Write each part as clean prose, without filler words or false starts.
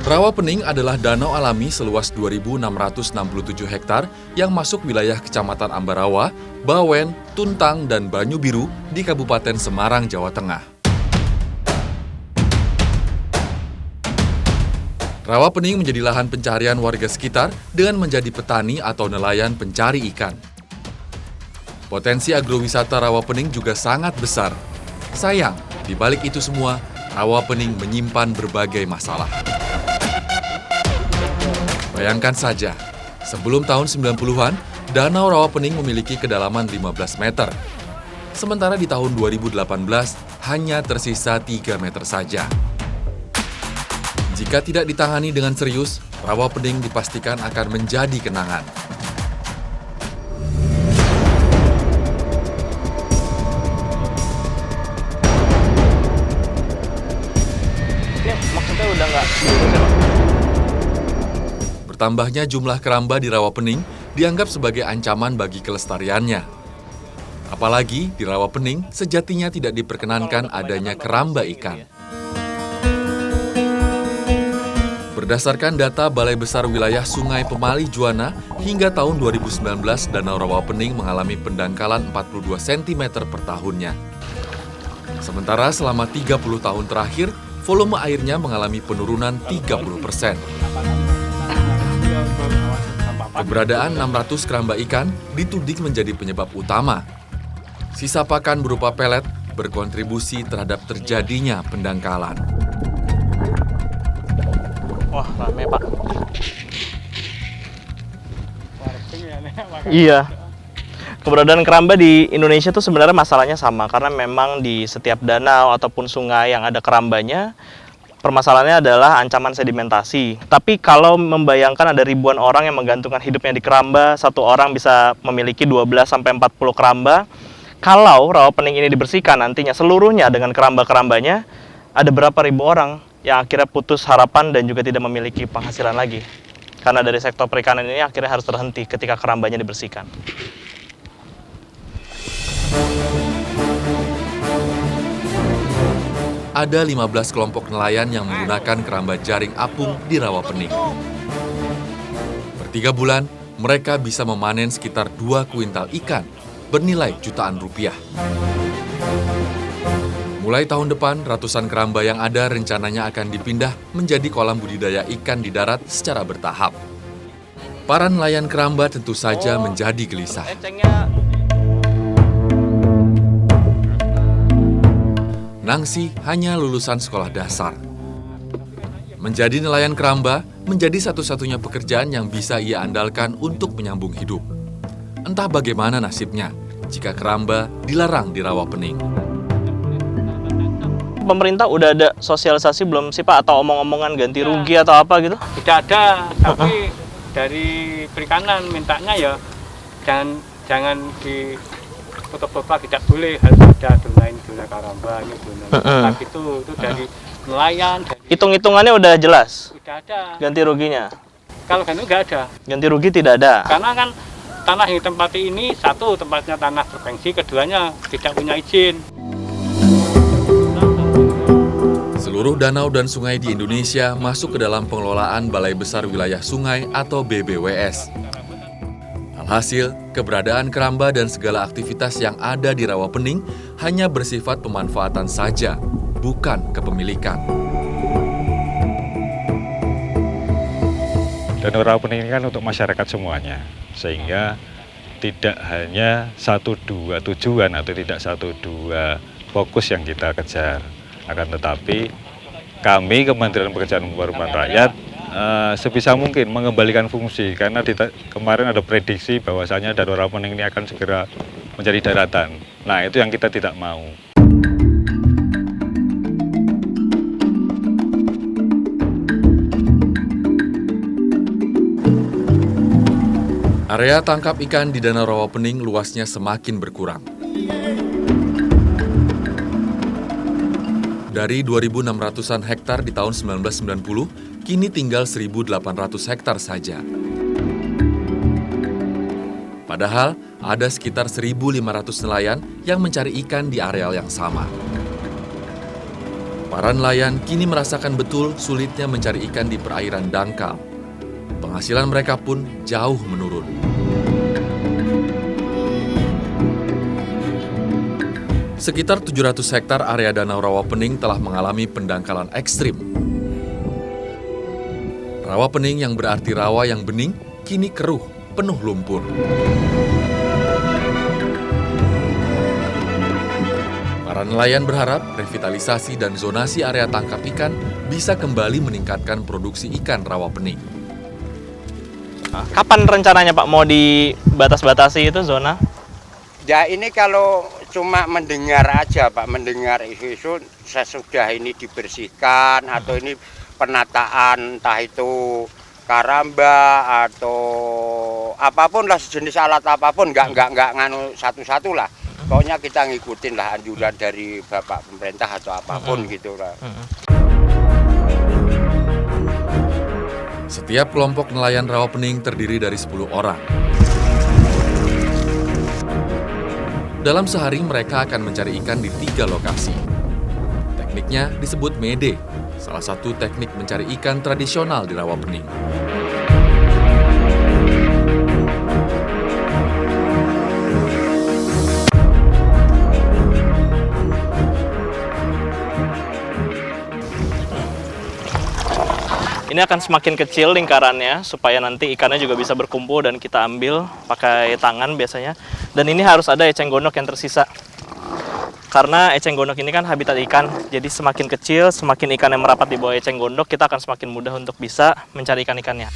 Rawapening adalah danau alami seluas 2.667 hektar yang masuk wilayah Kecamatan Ambarawa, Bawen, Tuntang, dan Banyu Biru di Kabupaten Semarang, Jawa Tengah. Rawapening menjadi lahan pencarian warga sekitar dengan menjadi petani atau nelayan pencari ikan. Potensi agrowisata Rawapening juga sangat besar. Sayang, di balik itu semua, Rawapening menyimpan berbagai masalah. Bayangkan saja, sebelum tahun 90-an, Danau Rawapening memiliki kedalaman 15 meter. Sementara di tahun 2018, hanya tersisa 3 meter saja. Jika tidak ditangani dengan serius, Rawapening dipastikan akan menjadi kenangan. Ya, maksudnya udah nggak lurus ya, Pak? Bertambahnya jumlah keramba di Rawapening dianggap sebagai ancaman bagi kelestariannya. Apalagi di Rawapening sejatinya tidak diperkenankan adanya keramba ikan. Berdasarkan data Balai Besar Wilayah Sungai Pemali Juwana, hingga tahun 2019 Danau Rawapening mengalami pendangkalan 42 cm per tahunnya. Sementara selama 30 tahun terakhir, volume airnya mengalami penurunan 30%. Keberadaan 600 keramba ikan dituding menjadi penyebab utama. Sisa pakan berupa pelet berkontribusi terhadap terjadinya pendangkalan. Wah, rame, Pak. Iya. Keberadaan keramba di Indonesia tuh sebenarnya masalahnya sama, karena memang di setiap danau ataupun sungai yang ada kerambanya, permasalahannya adalah ancaman sedimentasi. Tapi kalau membayangkan ada ribuan orang yang menggantungkan hidupnya di keramba, satu orang bisa memiliki 12-40 keramba. Kalau Rawapening ini dibersihkan nantinya seluruhnya dengan keramba-kerambanya, ada berapa ribu orang yang akhirnya putus harapan dan juga tidak memiliki penghasilan lagi. Karena dari sektor perikanan ini akhirnya harus terhenti ketika kerambanya dibersihkan. Ada 15 kelompok nelayan yang menggunakan keramba jaring apung di Rawapening. Per 3 bulan, mereka bisa memanen sekitar 2 kuintal ikan, bernilai jutaan rupiah. Mulai tahun depan, ratusan keramba yang ada rencananya akan dipindah menjadi kolam budidaya ikan di darat secara bertahap. Para nelayan keramba tentu saja menjadi gelisah. Nangsi hanya lulusan sekolah dasar. Menjadi nelayan keramba menjadi satu-satunya pekerjaan yang bisa ia andalkan untuk menyambung hidup. Entah bagaimana nasibnya jika keramba dilarang di Rawapening. Pemerintah udah ada sosialisasi belum sih, Pak? Atau omong-omongan ganti rugi atau apa gitu? Tidak ada, tapi dari perikanan mintanya ya jangan di foto-foto, tidak boleh, harus ada donain karamba gitu. Itu dari nelayan. Hitung-hitungannya udah jelas? Tidak ada. Ganti ruginya? Kalau ganti nggak ada. Ganti rugi tidak ada? Karena kan tanah yang ditempati ini, satu tempatnya tanah provinsi, keduanya tidak punya izin. Seluruh danau dan sungai di Indonesia masuk ke dalam pengelolaan Balai Besar Wilayah Sungai atau BBWS. Alhasil, keberadaan keramba dan segala aktivitas yang ada di Rawapening hanya bersifat pemanfaatan saja, bukan kepemilikan. Danau Rawapening ini kan untuk masyarakat semuanya, sehingga tidak hanya 1-2 tujuan atau tidak 1-2 fokus yang kita kejar. Akan tetapi kami Kementerian Pekerjaan Umum Perumahan Rakyat sebisa mungkin mengembalikan fungsi, karena kemarin ada prediksi bahwasanya Danau Rawapening ini akan segera menjadi daratan. Nah, itu yang kita tidak mau. Area tangkap ikan di Danau Rawapening luasnya semakin berkurang. Dari 2.600-an hektar di tahun 1990, kini tinggal 1.800 hektar saja. Padahal, ada sekitar 1.500 nelayan yang mencari ikan di areal yang sama. Para nelayan kini merasakan betul sulitnya mencari ikan di perairan dangkal. Penghasilan mereka pun jauh menurun. Sekitar 700 hektar area Danau Rawapening telah mengalami pendangkalan ekstrim. Rawapening yang berarti rawa yang bening, kini keruh, penuh lumpur. Para nelayan berharap revitalisasi dan zonasi area tangkap ikan bisa kembali meningkatkan produksi ikan rawapening. Kapan rencananya Pak mau dibatas-batasi itu zona? Ya ini kalau cuma mendengar aja Pak, mendengar isu-isu sesudah ini dibersihkan atau ini penataan entah itu karamba atau apapun lah, sejenis alat apapun, nggak nganu satu-satu lah. Pokoknya kita ngikutin lah anjuran dari Bapak pemerintah atau apapun gitu lah. Setiap kelompok nelayan rawapening terdiri dari 10 orang. Dalam sehari mereka akan mencari ikan di 3 lokasi. Tekniknya disebut mede, salah satu teknik mencari ikan tradisional di Rawapening. Ini akan semakin kecil lingkarannya supaya nanti ikannya juga bisa berkumpul dan kita ambil pakai tangan biasanya. Dan ini harus ada eceng gondok yang tersisa. Karena eceng gondok ini kan habitat ikan, jadi semakin kecil, semakin ikan yang merapat di bawah eceng gondok, kita akan semakin mudah untuk bisa mencari ikan-ikannya.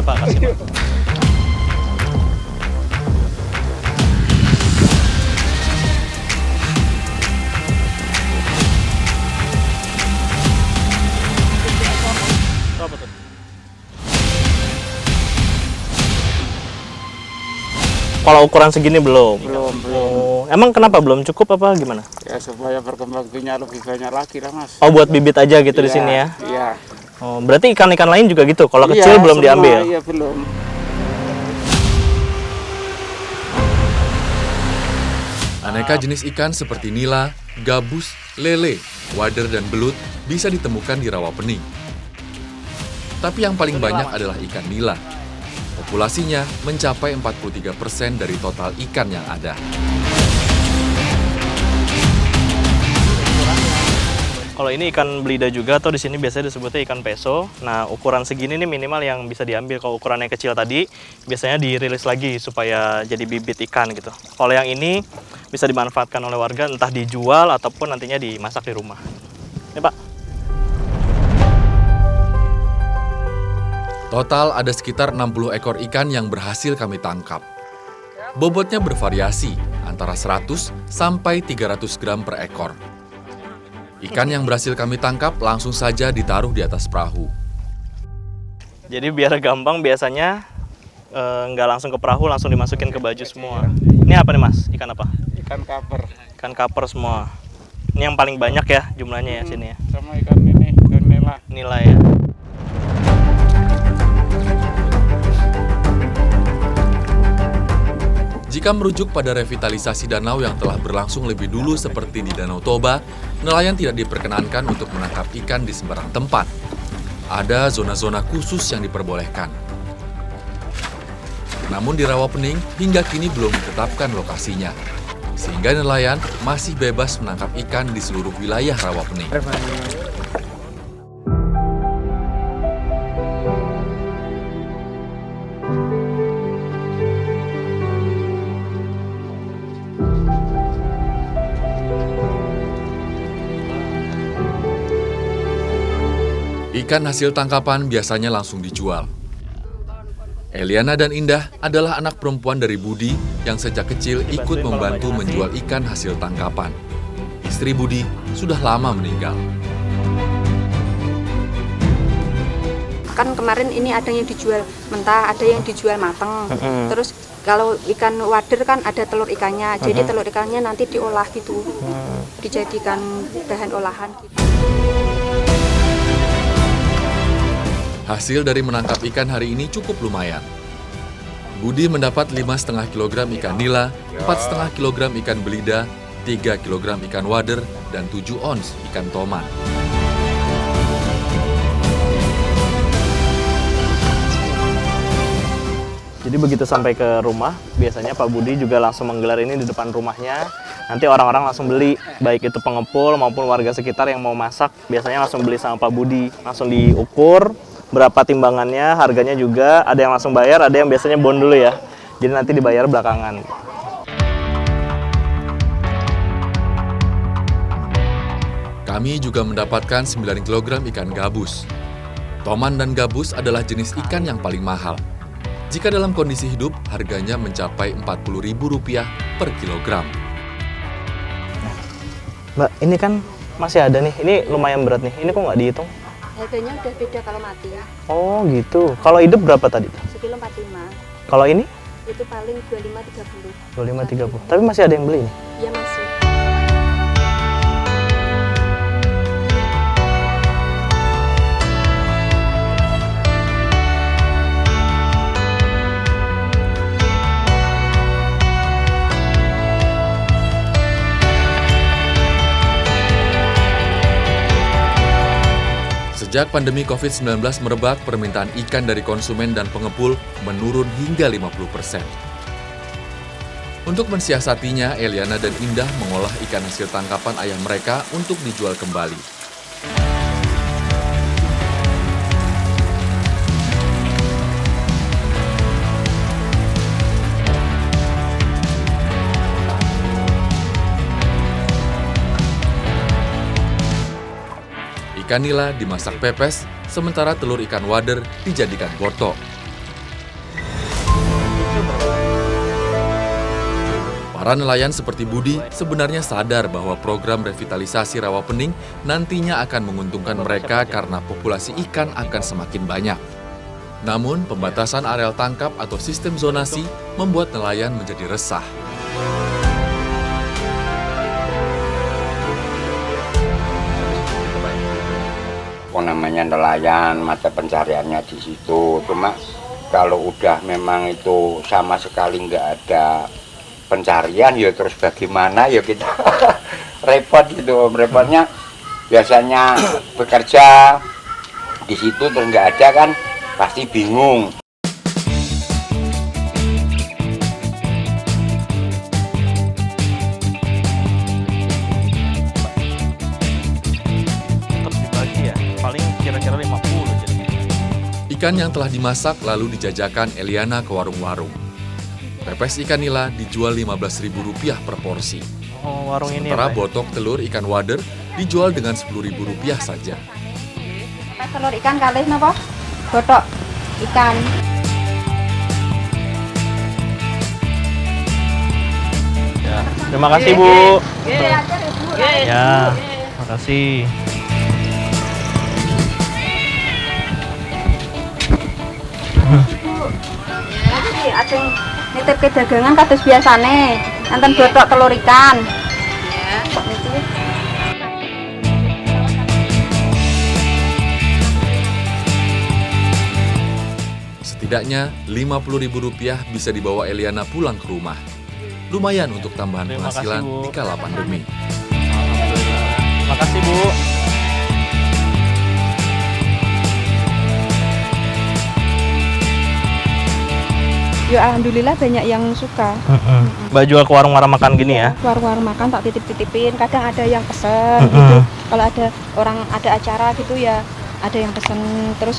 Pak, kasih Pak. Kalau ukuran segini belum? Belum. Oh, emang kenapa belum cukup apa gimana? Ya supaya berkembang biaknya lebih banyak lagi lah Mas. Oh, buat bibit aja gitu di Iya, sini ya? Iya. Oh, berarti ikan-ikan lain juga gitu? Kalau Iya, kecil belum semua, diambil? Iya, belum. Aneka jenis ikan seperti nila, gabus, lele, wader, dan belut bisa ditemukan di Rawapening. Tapi yang paling banyak adalah ikan nila. Populasinya mencapai 43% dari total ikan yang ada. Kalau ini ikan belida juga, atau di sini biasanya disebutnya ikan peso. Nah, ukuran segini nih minimal yang bisa diambil. Kalau ukurannya kecil tadi, biasanya dirilis lagi supaya jadi bibit ikan gitu. Kalau yang ini bisa dimanfaatkan oleh warga, entah dijual ataupun nantinya dimasak di rumah. Ini Pak. Total ada sekitar 60 ekor ikan yang berhasil kami tangkap. Bobotnya bervariasi, antara 100 sampai 300 gram per ekor. Ikan yang berhasil kami tangkap langsung saja ditaruh di atas perahu. Jadi biar gampang biasanya nggak langsung ke perahu, langsung dimasukin ke baju semua. Ini apa nih Mas? Ikan apa? Ikan kaper. Ikan kaper semua. Ini yang paling banyak ya jumlahnya ya sini ya. Sama ikan ini, ikan nila. Nilai ya. Jika merujuk pada revitalisasi danau yang telah berlangsung lebih dulu seperti di Danau Toba, nelayan tidak diperkenankan untuk menangkap ikan di sembarang tempat. Ada zona-zona khusus yang diperbolehkan. Namun di Rawapening hingga kini belum ditetapkan lokasinya, sehingga nelayan masih bebas menangkap ikan di seluruh wilayah Rawapening. Ikan hasil tangkapan biasanya langsung dijual. Eliana dan Indah adalah anak perempuan dari Budi yang sejak kecil ikut membantu menjual ikan hasil tangkapan. Istri Budi sudah lama meninggal. Kan kemarin ini ada yang dijual mentah, ada yang dijual mateng. Terus kalau ikan wader kan ada telur ikannya, jadi telur ikannya nanti diolah gitu, dijadikan bahan olahan gitu. Hasil dari menangkap ikan hari ini cukup lumayan. Budi mendapat 5,5 kg ikan nila, 4,5 kg ikan belida, 3 kg ikan wader, dan 7 ons ikan toman. Jadi begitu sampai ke rumah, biasanya Pak Budi juga langsung menggelar ini di depan rumahnya. Nanti orang-orang langsung beli, baik itu pengepul maupun warga sekitar yang mau masak, biasanya langsung beli sama Pak Budi. Langsung diukur, berapa timbangannya, harganya juga, ada yang langsung bayar, ada yang biasanya bond dulu ya. Jadi nanti dibayar belakangan. Kami juga mendapatkan 9 kg ikan gabus. Toman dan gabus adalah jenis ikan yang paling mahal. Jika dalam kondisi hidup, harganya mencapai Rp40.000 per kilogram. Mbak, ini kan masih ada nih, ini lumayan berat nih, ini kok nggak dihitung? Harganya udah beda kalau mati. Oh gitu, kalau hidup berapa tadi? Sekilo 45. Kalau ini? Itu paling 25-30. 25-30, tapi masih ada yang beli nih? Iya masih. Sejak pandemi COVID-19 merebak, permintaan ikan dari konsumen dan pengepul menurun hingga 50%. Untuk mensiasatinya, Eliana dan Indah mengolah ikan hasil tangkapan ayah mereka untuk dijual kembali. Ikan nila dimasak pepes, sementara telur ikan wader dijadikan botok. Para nelayan seperti Budi sebenarnya sadar bahwa program revitalisasi Rawapening nantinya akan menguntungkan mereka karena populasi ikan akan semakin banyak. Namun, pembatasan areal tangkap atau sistem zonasi membuat nelayan menjadi resah. Namanya nelayan, mata pencariannya di situ. Cuma kalau udah memang itu sama sekali nggak ada pencarian, ya terus bagaimana ya kita repot gitu. Repotnya biasanya bekerja di situ terus nggak ada kan, pasti bingung. Ikan yang telah dimasak lalu dijajakan Eliana ke warung-warung. Pepes ikan nila dijual Rp15.000 per porsi. Oh, warung ini Sementara ya, Pak? botok telur ikan wader dijual dengan Rp10.000 saja. Telur ikan kalih napa? Botok ikan. Ya, terima kasih Bu. Ya, terima kasih. Jadi ajeng nitip ke dagangan kados biasane. Enten botok telur ikan. Niki. Setidaknya Rp50.000 bisa dibawa Eliana pulang ke rumah. Lumayan untuk tambahan Terima kasih, penghasilan Bu. di kala pandemi. Terima kasih Bu. Ya alhamdulillah banyak yang suka. Mbak jual ke warung-warung makan gini ya? Warung-warung makan tak titip-titipin, kadang ada yang pesen gitu. Kalau ada orang ada acara gitu ya, ada yang pesen. Terus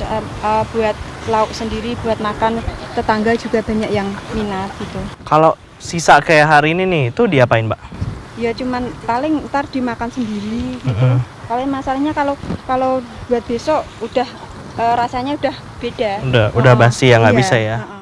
buat lauk sendiri, buat makan tetangga juga banyak yang minat gitu. Kalau sisa kayak hari ini nih, itu diapain Mbak? Ya cuman paling ntar dimakan sendiri gitu. Paling masalahnya kalau buat besok udah rasanya udah beda. Udah basi ya, nggak Iya, bisa ya?